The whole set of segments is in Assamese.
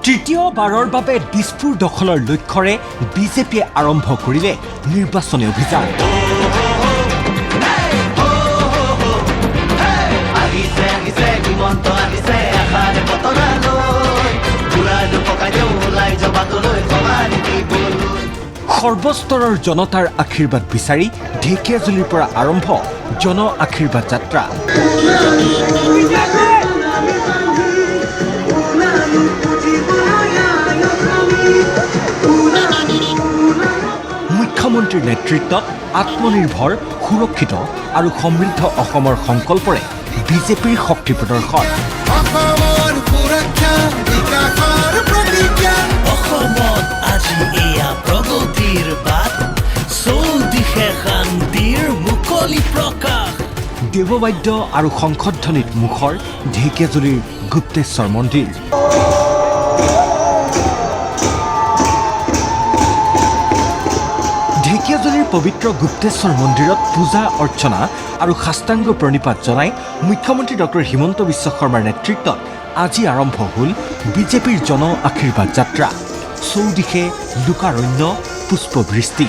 তৃতীয়বাৰৰ বাবে দিছপুৰ দখলৰ লক্ষ্যৰে বিজেপিয়ে আৰম্ভ কৰিলে নিৰ্বাচনী অভিযান। সৰ্বস্তৰৰ জনতাৰ আশীৰ্বাদ বিচাৰি ঢেকীয়াজুলিৰ পৰা আৰম্ভ জন আশীৰ্বাদ যাত্ৰা। মুখ্যমন্ত্ৰীৰ নেতৃত্বত আত্মনিৰ্ভৰ, সুৰক্ষিত আৰু সমৃদ্ধ অসমৰ সংকল্পৰে বিজেপিৰ শক্তি প্ৰদৰ্শন। অসমত আজি এয়া প্ৰগতিৰ বাট, চৌদিশে শান্তিৰ মুকলি প্ৰকাশ। দেৱবাদ্য আৰু শংখধ্বনিত মুখৰ ঢেকীয়াজুলিৰ গুপ্তেশ্বৰ মন্দিৰ। ঢেকীয়াজুলিৰ পবিত্ৰ গুপ্তেশ্বৰ মন্দিৰত পূজা অৰ্চনা আৰু সাষ্টাংগ প্ৰণিপাত জনাই মুখ্যমন্ত্ৰী ডক্টৰ হিমন্ত বিশ্ব শৰ্মাৰ নেতৃত্বত আজি আৰম্ভ হ'ল বিজেপিৰ জন আশীৰ্বাদ যাত্ৰা। চৌদিশে লোকাৰণ্য, পুষ্পবৃষ্টি।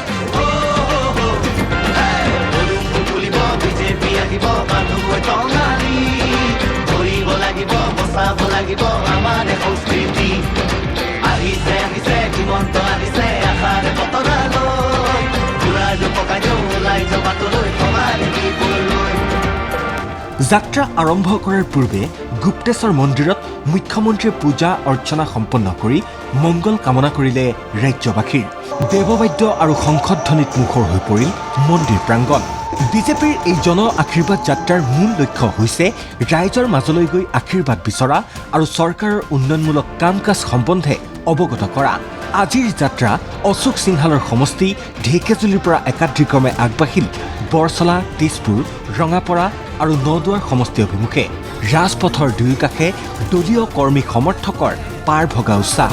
যাত্ৰা আৰম্ভ কৰাৰ পূৰ্বে গুপ্তেশ্বৰ মন্দিৰত মুখ্যমন্ত্ৰীয়ে পূজা অৰ্চনা সম্পন্ন কৰি মংগল কামনা কৰিলে ৰাজ্যবাসীৰ। দেৱবাদ্য আৰু শংখধ্বনিত মুখৰ হৈ পৰিল মন্দিৰ প্ৰাংগণ। বিজেপিৰ এই জন আশীৰ্বাদ যাত্ৰাৰ মূল লক্ষ্য হৈছে ৰাইজৰ মাজলৈ গৈ আশীৰ্বাদ বিচৰা আৰু চৰকাৰৰ উন্নয়নমূলক কাম কাজ সম্বন্ধে অৱগত কৰা। আজিৰ যাত্ৰা অশোক সিংহালৰ সমষ্টি ঢেকীয়াজুলিৰ পৰা একাধিক্ৰমে আগবাঢ়িল বৰচলা, তেজপুৰ, ৰঙাপৰা আৰু নদুৱাৰ সমষ্টি অভিমুখে। ৰাজপথৰ দুয়োকাষে দলীয় কৰ্মী সমৰ্থকৰ পাৰ ভগা উৎসাহ।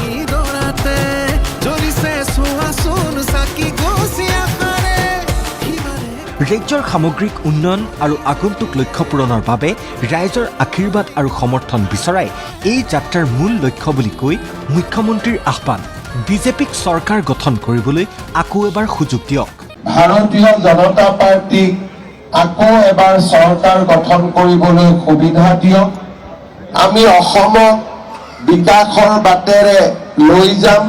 ৰাজ্যৰ সামগ্ৰিক উন্নয়ন আৰু আগন্তুক লক্ষ্য পূৰণৰ বাবে ৰাইজৰ আশীৰ্বাদ আৰু সমৰ্থন বিচৰাই এই যাত্ৰাৰ মূল লক্ষ্য বুলি কৈ মুখ্যমন্ত্ৰীৰ আহ্বান, বিজেপিক চৰকাৰ গঠন কৰিবলৈ আকৌ এবাৰ সুযোগ দিয়ক। ভাৰতীয় জনতা পাৰ্টীক আকৌ এবাৰ চৰকাৰ গঠন কৰিবলৈ সুবিধা দিয়ক। আমি অসমক বিকাশৰ বাটেৰে লৈ যাম,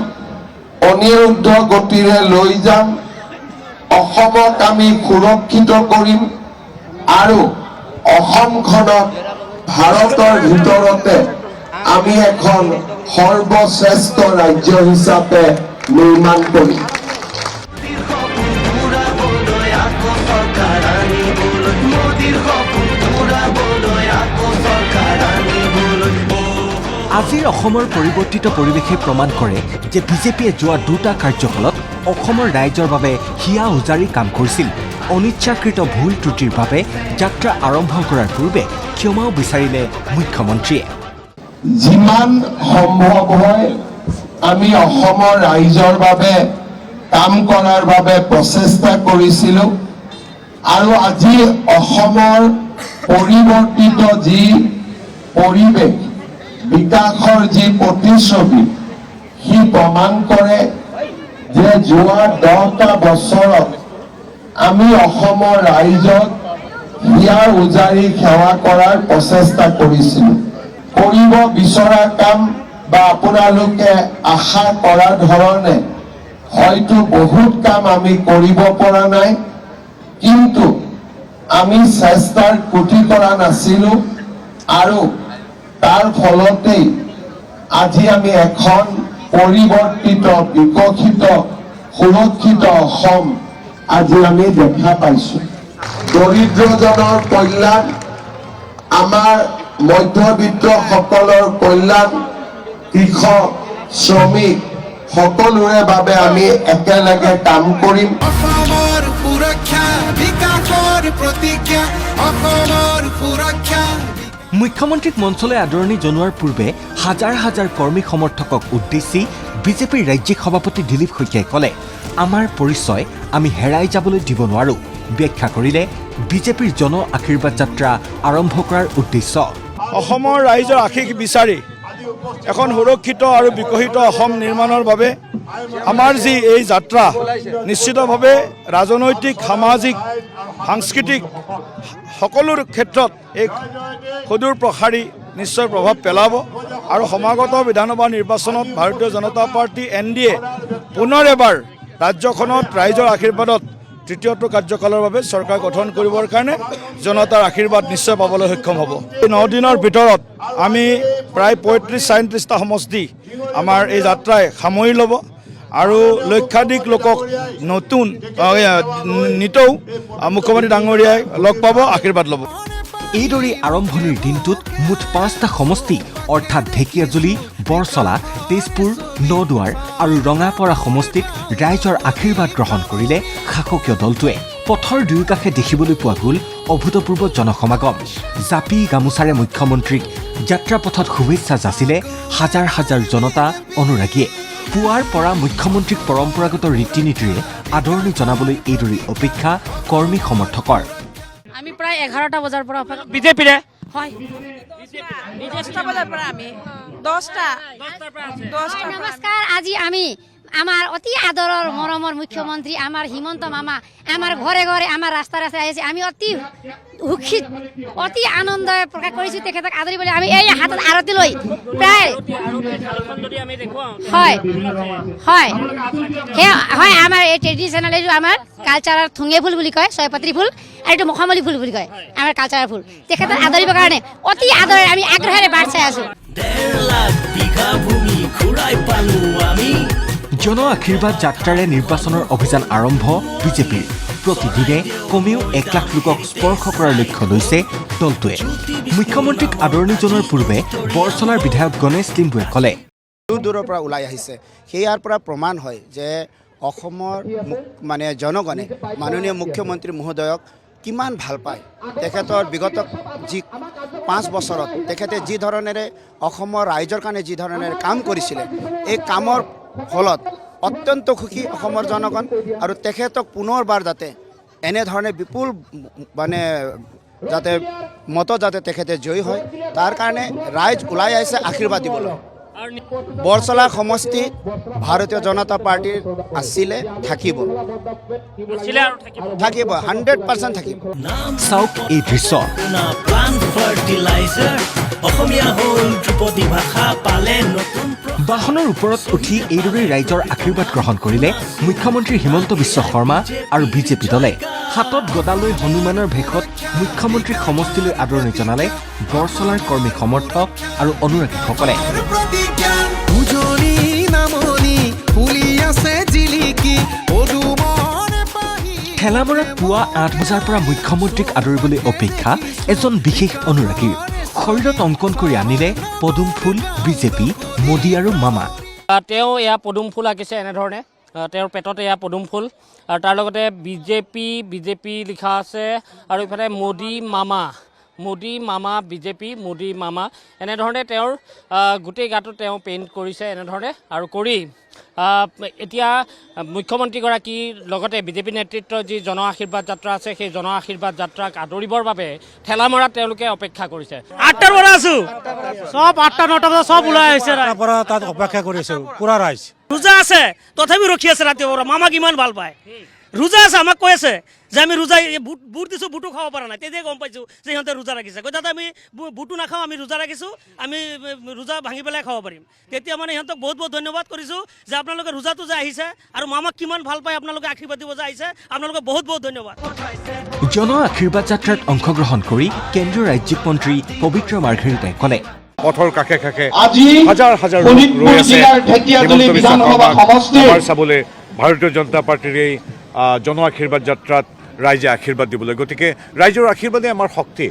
অনিৰুদ্ধ গতিৰে লৈ যাম। অসমক আমি সুৰক্ষিত কৰিম আৰু অসমখনক ভাৰতৰ ভিতৰতে আমি এখন সৰ্বশ্ৰেষ্ঠ ৰাজ্য হিচাপে নিৰ্মাণ কৰিম। আজিৰ অসমৰ পৰিৱৰ্তিত পৰিৱেশে প্ৰমাণ কৰে যে বিজেপিয়ে যোৱা দুটা কাৰ্যকালত অসমৰ ৰাইজৰ বাবে হিয়া উজাৰি কাম কৰিছিল। অনিচ্ছাকৃত ভুল ত্ৰুটিৰ বাবে যাত্ৰা আৰম্ভ কৰাৰ পূৰ্বে ক্ষমাও বিচাৰিলে মুখ্যমন্ত্ৰীয়ে। যিমান সম্ভৱ হয় আমি অসমৰ ৰাইজৰ বাবে কাম কৰাৰ বাবে প্ৰচেষ্টা কৰিছিলোঁ আৰু আজি অসমৰ পৰিৱৰ্তিত যি পৰিৱেশ, বিকাশৰ যি প্ৰতিচ্ছবি, সি প্ৰমাণ কৰে যে যোৱা 10টা বছৰত আমি অসমৰ ৰাইজক হিয়া উজাৰি সেৱা কৰাৰ প্ৰচেষ্টা কৰিছিলোঁ। কৰিব বিচৰা কাম বা আপোনালোকে আশা কৰা ধৰণে হয়তো বহুত কাম আমি কৰিব পৰা নাই, কিন্তু আমি চেষ্টাৰ ত্ৰুটি কৰা নাছিলোঁ আৰু তাৰ ফলতেই আজি আমি এখন পৰিৱৰ্তিত, বিকশিত, সুৰক্ষিত অসম আজি আমি দেখা পাইছোঁ। দৰিদ্ৰজনৰ কল্যাণ, আমাৰ মধ্যবিত্তসকলৰ কল্যাণ, কৃষক, শ্ৰমিক সকলোৰে বাবে আমি একেলগে কাম কৰিম। অসমৰ সুৰক্ষা, বিকাশৰ প্ৰতিজ্ঞা, অসমৰ সুৰক্ষা। মুখ্যমন্ত্ৰীক মঞ্চলৈ আদৰণি জনোৱাৰ পূৰ্বে হাজাৰ হাজাৰ কৰ্মী সমৰ্থকক উদ্দেশ্যি বিজেপিৰ ৰাজ্যিক সভাপতি দিলীপ শইকীয়াই ক'লে, আমাৰ পৰিচয় আমি হেৰাই যাবলৈ দিব নোৱাৰোঁ। ব্যাখ্যা কৰিলে বিজেপিৰ জন আশীৰ্বাদ যাত্ৰা আৰম্ভ কৰাৰ উদ্দেশ্য। অসমৰ ৰাইজৰ আশীষ বিচাৰি এখন সুৰক্ষিত আৰু বিকশিত অসম নিৰ্মাণৰ বাবে আমাৰ যি এই যাত্ৰা নিশ্চিতভাৱে ৰাজনৈতিক সামাজিক সাংস্কৃতিক সকলো ক্ষেত্ৰত এক সুদূৰ প্ৰসাৰী নিশ্চয় প্ৰভাৱ পেলাব আৰু সমাগত বিধানসভা নিৰ্বাচনত ভাৰতীয় জনতা পাৰ্টি NDA পুনৰ এবাৰ ৰাজ্যখনত ৰাইজৰ আশীৰ্বাদত তৃতীয়টো কাৰ্যকালৰ বাবে চৰকাৰ গঠন কৰিবৰ কাৰণে জনতাৰ আশীৰ্বাদ নিশ্চয় পাবলৈ সক্ষম হ'ব। এই 9 দিনৰ ভিতৰত আমি প্ৰায় 35-37টা সমষ্টি আমাৰ এই যাত্ৰাই সামৰি ল'ব আৰু লক্ষাধিক লোকক নতুন নিতৌ মুখ্যমন্ত্ৰী ডাঙৰীয়াই লগ পাব, আশীৰ্বাদ ল'ব। এইদৰে আৰম্ভণিৰ দিনটোত মুঠ 5টা সমষ্টি অৰ্থাৎ ঢেকীয়াজুলি, বৰছলা, তেজপুৰ, নদুৱাৰ আৰু ৰঙাপৰা সমষ্টিত ৰাইজৰ আশীৰ্বাদ গ্ৰহণ কৰিলে শাসকীয় দলটোৱে। পথৰ দুয়োকাষে দেখিবলৈ পোৱা গ'ল অভূতপূৰ্ব জনসমাগম। জাপি গামোচাৰে মুখ্যমন্ত্ৰীক যাত্ৰাপথত শুভেচ্ছা যাচিলে হাজাৰ হাজাৰ জনতা অনুৰাগীয়ে। পুৱাৰ পৰা মুখ্যমন্ত্ৰীক পৰম্পৰাগত ৰীতি নীতিৰে আদৰণি জনাবলৈ এইদৰে অপেক্ষা কৰ্মী সমৰ্থকৰ। আমি প্ৰায় 11টা বজাৰ পৰা বিজেপিৰে হয় 10টা বজাৰ পৰা আমি 10টা নমস্কাৰ। আজি আমি আমাৰ অতি আদৰৰ মৰমৰ মুখ্যমন্ত্ৰী আমাৰ হিমন্ত মামা আমাৰ ঘৰে ঘৰে আমাৰ ৰাস্তাই ৰাস্তাই আহিছে। আমি অতি সুখী অতি আনন্দ প্ৰকাশ কৰিছোঁ তেখেতক আদৰিবলৈ। আমি এই হাতত আৰতি লৈ প্ৰায় হয় হয় হয় আমাৰ এই ট্ৰেডিশ্যনেল এইটো আমাৰ কালচাৰৰ থুঙে ফুল বুলি কয়, ছয়পাত্ৰী ফুল, আৰু এইটো মখামলি ফুল বুলি কয় আমাৰ কালচাৰৰ ফুল। তেখেতক আদৰিবৰ কাৰণে অতি আদৰেৰে আমি আগ্ৰহেৰে বাট চাই আছোঁ। 1.5 লাখ বিঘা ভূমি ঘূৰাই পালো আমি। জন আশীৰ্বাদ যাত্ৰাৰে নিৰ্বাচনৰ অভিযান আৰম্ভ বিজেপিৰ। প্ৰতিদিনে কমেও 1 লাখ লোকক স্পৰ্শ কৰাৰ লক্ষ্য লৈছে দলটোৱে। মুখ্যমন্ত্ৰীক আদৰণি জনোৱাৰ পূৰ্বে বৰছলাৰ বিধায়ক গণেশ লিম্বুৱে ক'লে, দূৰৰ পৰা ওলাই আহিছে। সেয়াৰ পৰা প্ৰমাণ হয় যে অসমৰ মানে জনগণে মাননীয় মুখ্যমন্ত্ৰী মহোদয়ক কিমান ভাল পায়। তেখেতৰ বিগত যি 5 বছৰত তেখেতে যি ধৰণেৰে অসমৰ ৰাইজৰ কাৰণে যি ধৰণেৰে কাম কৰিছিলে, এই কামৰ ফলত অত্যন্ত সুখী অসমৰ জনগণ। আৰু তেখেতক পুনৰবাৰ যাতে এনেধৰণে বিপুল মানে যাতে মত যাতে তেখেতে জয়ী হয়, তাৰ কাৰণে ৰাইজ ওলাই আহিছে আশীৰ্বাদ দিবলৈ। বৰছলা সমষ্টি ভাৰতীয় জনতা পাৰ্টিৰ আছিলে, থাকিব 100% থাকিব। চাওক এই দৃশ্য। প্লান ফাৰ্টিলাইজাৰ অসমীয়া হ'ল ধ্ৰুপদী ভাষা পালে নতুন। বাহনৰ ওপৰত উঠি এইদৰে ৰাইজৰ আশীৰ্বাদ গ্ৰহণ কৰিলে মুখ্যমন্ত্ৰী হিমন্ত বিশ্ব শৰ্মা আৰু বিজেপি দলে। হাতত গদালৈ হনুমানৰ ভেষত মুখ্যমন্ত্ৰীক সমষ্টিলৈ আদৰণি জনালে বৰছলাৰ কৰ্মী সমৰ্থক আৰু অনুৰাগীসকলে। ঠেলামৰাত পুৱা 8 বজাৰ পৰা মুখ্যমন্ত্ৰীক আদৰিবলৈ অপেক্ষা এজন বিশেষ অনুৰাগীৰ। শৰীৰত অংকন কৰি আনিলে পদুম ফুল, বিজেপি, মোদী আৰু মামা। তেওঁ এয়া পদুম ফুল আঁকিছে এনেধৰণে, তেওঁৰ পেটত এয়া পদুম ফুল আৰু তাৰ লগতে বিজেপি লিখা আছে আৰু ইফালে মোদী মামা বিজেপি মোদী মামা এনেধৰণে তেওঁৰ গোটেই গাটো তেওঁ পেইণ্ট কৰিছে এনেধৰণে। আৰু কৰি এতিয়া মুখ্যমন্ত্ৰীগৰাকীৰ লগতে বিজেপি নেতৃত্বৰ যি জন আশীৰ্বাদ যাত্ৰা আছে, সেই জন আশীৰ্বাদ যাত্ৰাক আদৰিবৰ বাবে ঠেলামৰাত তেওঁলোকে অপেক্ষা কৰিছে। 8টাৰ পৰা আছো, চব 8টা 9টা বজাত চব ওলাই আহিছে পৰা তাত অপেক্ষা কৰিছো। পুৰা ৰাইজ ৰোজা আছে, তথাপি ৰখি আছে ৰাতিপুৱা। মামাক ইমান ভাল পায়, ৰোজা আছে। আমাক কৈ আছে যে আমি ৰোজা বুট দিছোঁ, বুটো খাব পৰা নাই। তেতিয়া গম পাইছোঁ যে সিহঁতে ৰোজা ৰাখিছে। কৈ তাতে আমি বুটো নাখাওঁ, আমি ৰোজা ৰাখিছোঁ, আমি ৰোজা ভাঙি পেলাই খাব পাৰিম। তেতিয়া মানে সিহঁতক বহুত বহুত ধন্যবাদ কৰিছোঁ যে আপোনালোকে ৰোজাটো যে আহিছে আৰু মামাক কিমান ভাল পায় আপোনালোকে আশীৰ্বাদ দিব যে আহিছে, আপোনালোকে বহুত বহুত ধন্যবাদ। জন আশীৰ্বাদ যাত্ৰাত অংশগ্ৰহণ কৰি কেন্দ্ৰীয় ৰাজ্যিক মন্ত্ৰী পবিত্ৰ মাৰ্ঘেৰিটাই ক'লে, পথৰ কাষে কাষে আজি হাজাৰ হাজাৰ লোক ৰৈ আছে হিমন্ত বিশ্ব শৰ্মাক আমাৰ চাবলৈ ভাৰতীয় জনতা পাৰ্টীৰ এই জন আশীৰ্বাদ যাত্ৰাত ৰাইজে আশীৰ্বাদ দিবলৈ। গতিকে ৰাইজৰ আশীৰ্বাদে আমাৰ শক্তি।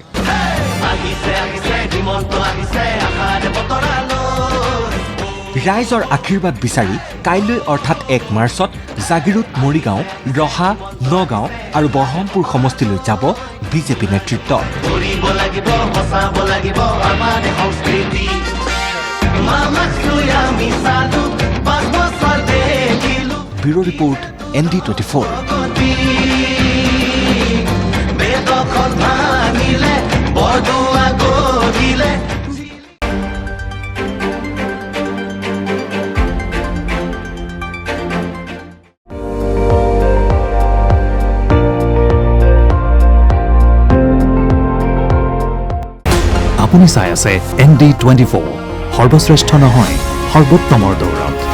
ৰাইজৰ আশীৰ্বাদ বিচাৰি কাইলৈ অৰ্থাৎ 1 মাৰ্চত জাগিৰোড, মৰিগাঁও, ৰহা, নগাঁও আৰু বৰহমপুৰ সমষ্টিলৈ যাব বিজেপি নেতৃত্ব। Bureau report ND24। আপুনি চাই আছে ND24 সৰ্বশ্ৰেষ্ঠ নহয় সৰ্বোত্তমৰ দৌৰত।